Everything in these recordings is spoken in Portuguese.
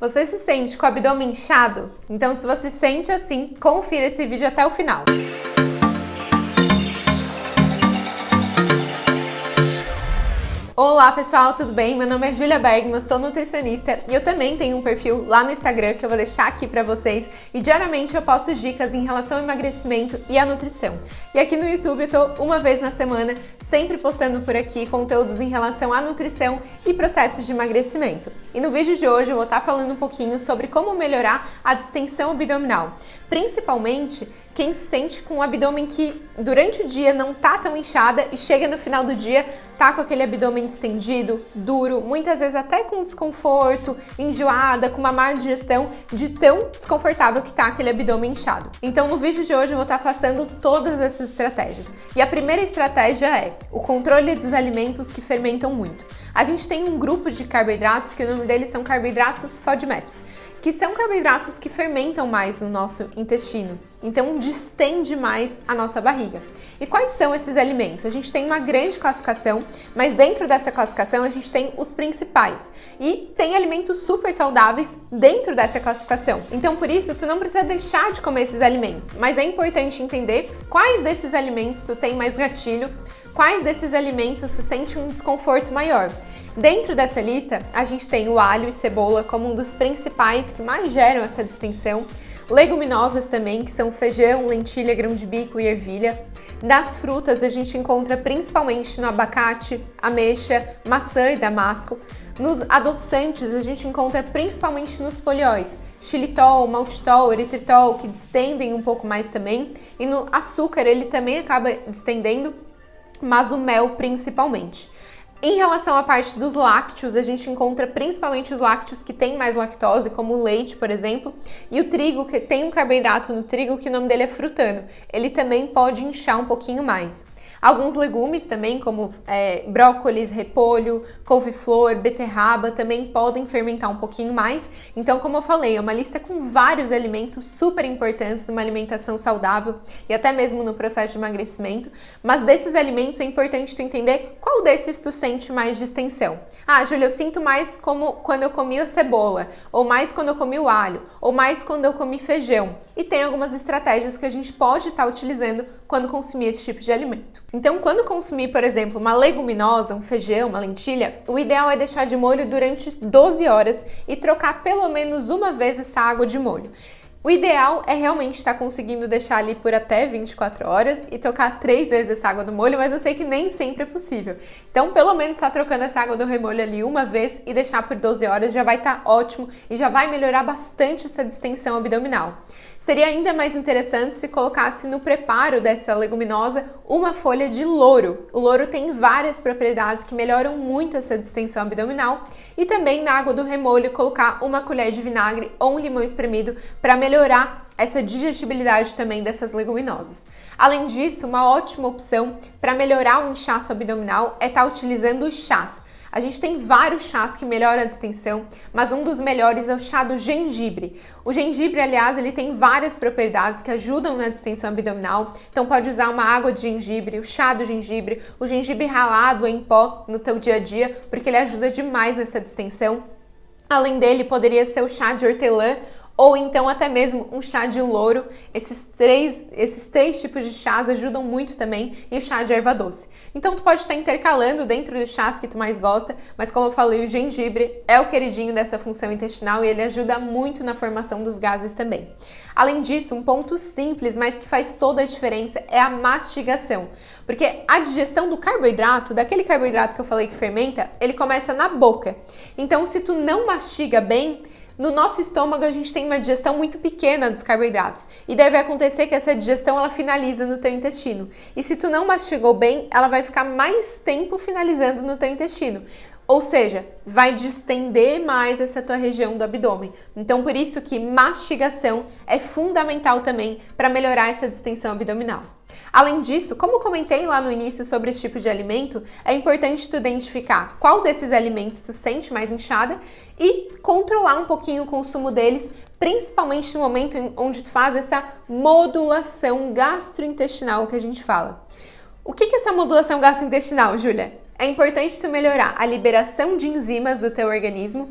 Você se sente com o abdômen inchado? Então, se você sente assim, confira esse vídeo até o final. Olá pessoal, tudo bem? Meu nome é Julia Bergman, eu sou nutricionista e eu também tenho um perfil lá no Instagram que eu vou deixar aqui pra vocês e diariamente eu posto dicas em relação ao emagrecimento e à nutrição. E aqui no YouTube eu tô uma vez na semana sempre postando por aqui conteúdos em relação à nutrição e processos de emagrecimento. E no vídeo de hoje eu vou estar falando um pouquinho sobre como melhorar a distensão abdominal, principalmente quem se sente com o abdômen que durante o dia não tá tão inchada e chega no final do dia tá com aquele abdômen distendido, duro, muitas vezes até com desconforto, enjoada, com uma má digestão, de tão desconfortável que tá aquele abdômen inchado. Então no vídeo de hoje eu vou estar passando todas essas estratégias. E a primeira estratégia é o controle dos alimentos que fermentam muito. A gente tem um grupo de carboidratos que o nome deles são carboidratos FODMAPs, que são carboidratos que fermentam mais no nosso intestino, então distende mais a nossa barriga. E quais são esses alimentos? A gente tem uma grande classificação, mas dentro dessa classificação a gente tem os principais e tem alimentos super saudáveis dentro dessa classificação. Então por isso tu não precisa deixar de comer esses alimentos, mas é importante entender quais desses alimentos tu tem mais gatilho, quais desses alimentos tu sente um desconforto maior. Dentro dessa lista, a gente tem o alho e cebola como um dos principais que mais geram essa distensão. Leguminosas também, que são feijão, lentilha, grão de bico e ervilha. Das frutas, a gente encontra principalmente no abacate, ameixa, maçã e damasco. Nos adoçantes, a gente encontra principalmente nos polióis, xilitol, maltitol, eritritol, que distendem um pouco mais também. E no açúcar, ele também acaba distendendo, mas o mel principalmente. Em relação à parte dos lácteos, a gente encontra principalmente os lácteos que têm mais lactose, como o leite, por exemplo, e o trigo, que tem um carboidrato no trigo que o nome dele é frutano. Ele também pode inchar um pouquinho mais. Alguns legumes também, como brócolis, repolho, couve-flor, beterraba, também podem fermentar um pouquinho mais. Então, como eu falei, é uma lista com vários alimentos super importantes numa alimentação saudável e até mesmo no processo de emagrecimento. Mas desses alimentos é importante tu entender qual desses tu sente mais distensão. Ah, Júlia, eu sinto mais como quando eu comi a cebola, ou mais quando eu comi o alho, ou mais quando eu comi feijão. E tem algumas estratégias que a gente pode estar utilizando quando consumir esse tipo de alimento. Então, quando consumir, por exemplo, uma leguminosa, um feijão, uma lentilha, o ideal é deixar de molho durante 12 horas e trocar pelo menos uma vez essa água de molho. O ideal é realmente estar conseguindo deixar ali por até 24 horas e trocar 3 vezes essa água do molho, mas eu sei que nem sempre é possível. Então, pelo menos estar trocando essa água do remolho ali uma vez e deixar por 12 horas já vai estar ótimo e já vai melhorar bastante essa distensão abdominal. Seria ainda mais interessante se colocasse no preparo dessa leguminosa uma folha de louro. O louro tem várias propriedades que melhoram muito essa distensão abdominal e também na água do remolho colocar uma colher de vinagre ou um limão espremido para melhorar essa digestibilidade também dessas leguminosas. Além disso, uma ótima opção para melhorar o inchaço abdominal é estar utilizando os chás. A gente tem vários chás que melhoram a distensão, mas um dos melhores é o chá do gengibre. O gengibre, aliás, ele tem várias propriedades que ajudam na distensão abdominal. Então pode usar uma água de gengibre, o chá do gengibre, o gengibre ralado em pó no teu dia a dia, porque ele ajuda demais nessa distensão. Além dele, poderia ser o chá de hortelã, ou então até mesmo um chá de louro. Esses três tipos de chás ajudam muito também, e o chá de erva doce. Então tu pode estar intercalando dentro dos chás que tu mais gosta, mas como eu falei, o gengibre é o queridinho dessa função intestinal e ele ajuda muito na formação dos gases também. Além disso, um ponto simples, mas que faz toda a diferença, é a mastigação. Porque a digestão do carboidrato, daquele carboidrato que eu falei que fermenta, ele começa na boca. Então se tu não mastiga bem, no nosso estômago a gente tem uma digestão muito pequena dos carboidratos e deve acontecer que essa digestão ela finaliza no teu intestino. E se tu não mastigou bem, ela vai ficar mais tempo finalizando no teu intestino. Ou seja, vai distender mais essa tua região do abdômen. Então por isso que mastigação é fundamental também para melhorar essa distensão abdominal. Além disso, como eu comentei lá no início sobre esse tipo de alimento, é importante tu identificar qual desses alimentos tu sente mais inchada e controlar um pouquinho o consumo deles, principalmente no momento onde tu faz essa modulação gastrointestinal que a gente fala. O que é essa modulação gastrointestinal, Júlia? É importante tu melhorar a liberação de enzimas do teu organismo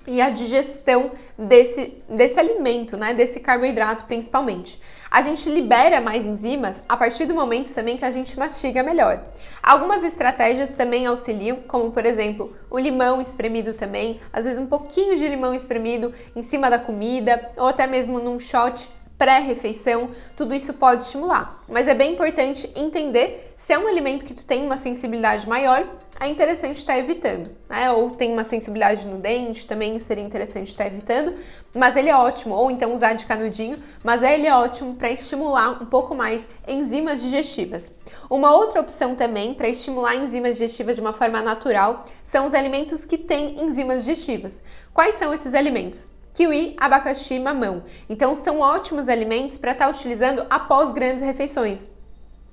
e a digestão desse alimento, né, desse carboidrato principalmente. A gente libera mais enzimas a partir do momento também que a gente mastiga melhor. Algumas estratégias também auxiliam, como por exemplo, o limão espremido também, às vezes um pouquinho de limão espremido em cima da comida, ou até mesmo num shot pré-refeição, tudo isso pode estimular. Mas é bem importante entender se é um alimento que tu tem uma sensibilidade maior, é interessante estar evitando, né? Ou tem uma sensibilidade no dente, também seria interessante estar evitando, mas ele é ótimo, ou então usar de canudinho, mas ele é ótimo para estimular um pouco mais enzimas digestivas. Uma outra opção também para estimular enzimas digestivas de uma forma natural são os alimentos que têm enzimas digestivas. Quais são esses alimentos? Kiwi, abacaxi e mamão. Então são ótimos alimentos para estar utilizando após grandes refeições,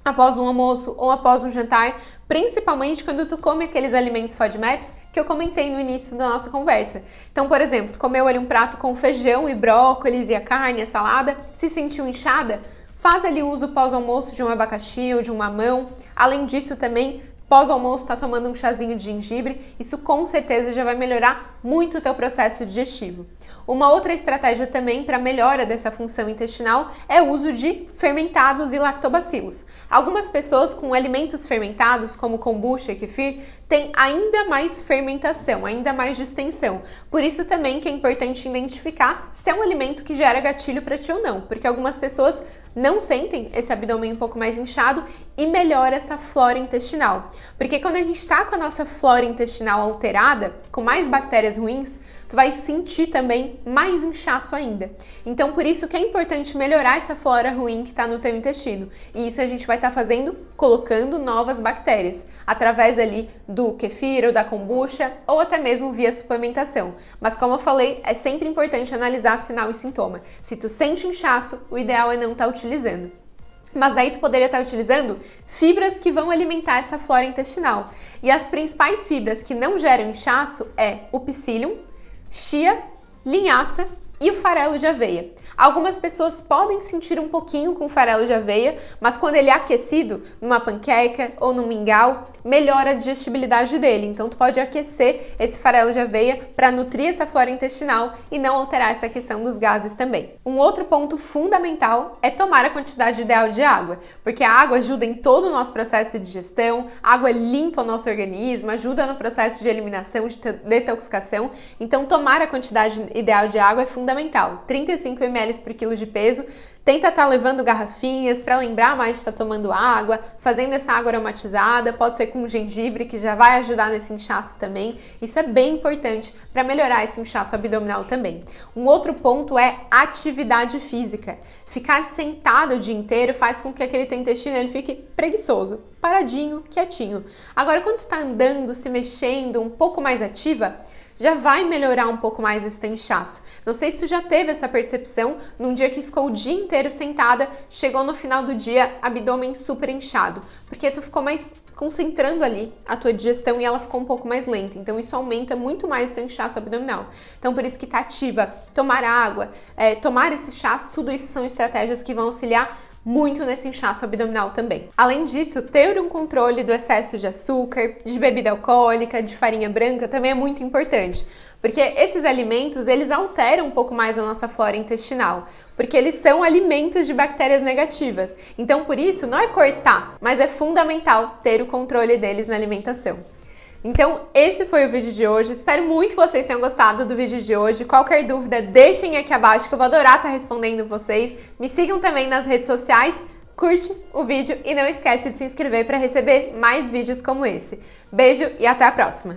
após um almoço ou após um jantar, principalmente quando tu come aqueles alimentos FODMAPs que eu comentei no início da nossa conversa. Então, por exemplo, tu comeu ali um prato com feijão e brócolis e a carne, a salada, se sentiu inchada, faz ali uso pós-almoço de um abacaxi ou de um mamão. Além disso também, pós-almoço tá tomando um chazinho de gengibre, isso com certeza já vai melhorar muito o teu processo digestivo. Uma outra estratégia também para melhora dessa função intestinal é o uso de fermentados e lactobacilos. Algumas pessoas com alimentos fermentados, como kombucha e kefir, têm ainda mais fermentação, ainda mais distensão. Por isso também que é importante identificar se é um alimento que gera gatilho para ti ou não, porque algumas pessoas não sentem esse abdômen um pouco mais inchado e melhora essa flora intestinal. Porque quando a gente está com a nossa flora intestinal alterada, com mais bactérias ruins, tu vai sentir também mais inchaço ainda. Então, por isso que é importante melhorar essa flora ruim que está no teu intestino. E isso a gente vai estar fazendo colocando novas bactérias, através ali do kefir ou da kombucha, ou até mesmo via suplementação. Mas como eu falei, é sempre importante analisar sinal e sintoma. Se tu sente inchaço, o ideal é não estar utilizando. Mas daí tu poderia estar utilizando fibras que vão alimentar essa flora intestinal. E as principais fibras que não geram inchaço é o psyllium, chia, linhaça e o farelo de aveia. Algumas pessoas podem sentir um pouquinho com farelo de aveia, mas quando ele é aquecido numa panqueca ou num mingau, melhora a digestibilidade dele. Então tu pode aquecer esse farelo de aveia para nutrir essa flora intestinal e não alterar essa questão dos gases também. Um outro ponto fundamental é tomar a quantidade ideal de água, porque a água ajuda em todo o nosso processo de digestão, a água limpa o nosso organismo, ajuda no processo de eliminação, de detoxicação. Então tomar a quantidade ideal de água é fundamental. 35 ml por quilo de peso. Tenta estar levando garrafinhas para lembrar mais de estar tomando água, fazendo essa água aromatizada, pode ser com gengibre, que já vai ajudar nesse inchaço também. Isso é bem importante para melhorar esse inchaço abdominal também. Um outro ponto é atividade física. Ficar sentado o dia inteiro faz com que aquele teu intestino ele fique preguiçoso, paradinho, quietinho. Agora, quando tu está andando, se mexendo, um pouco mais ativa, já vai melhorar um pouco mais esse teu inchaço. Não sei se tu já teve essa percepção num dia que ficou o dia inteiro sentada, chegou no final do dia, abdômen super inchado, porque tu ficou mais concentrando ali a tua digestão e ela ficou um pouco mais lenta. Então isso aumenta muito mais o teu inchaço abdominal. Então por isso que tá ativa, tomar água, tomar esse inchaço, tudo isso são estratégias que vão auxiliar muito nesse inchaço abdominal também. Além disso, ter um controle do excesso de açúcar, de bebida alcoólica, de farinha branca também é muito importante, porque esses alimentos, eles alteram um pouco mais a nossa flora intestinal, porque eles são alimentos de bactérias negativas. Então, por isso, não é cortar, mas é fundamental ter o controle deles na alimentação. Então, esse foi o vídeo de hoje. Espero muito que vocês tenham gostado do vídeo de hoje. Qualquer dúvida, deixem aqui abaixo que eu vou adorar estar respondendo vocês. Me sigam também nas redes sociais, curte o vídeo e não esquece de se inscrever para receber mais vídeos como esse. Beijo e até a próxima!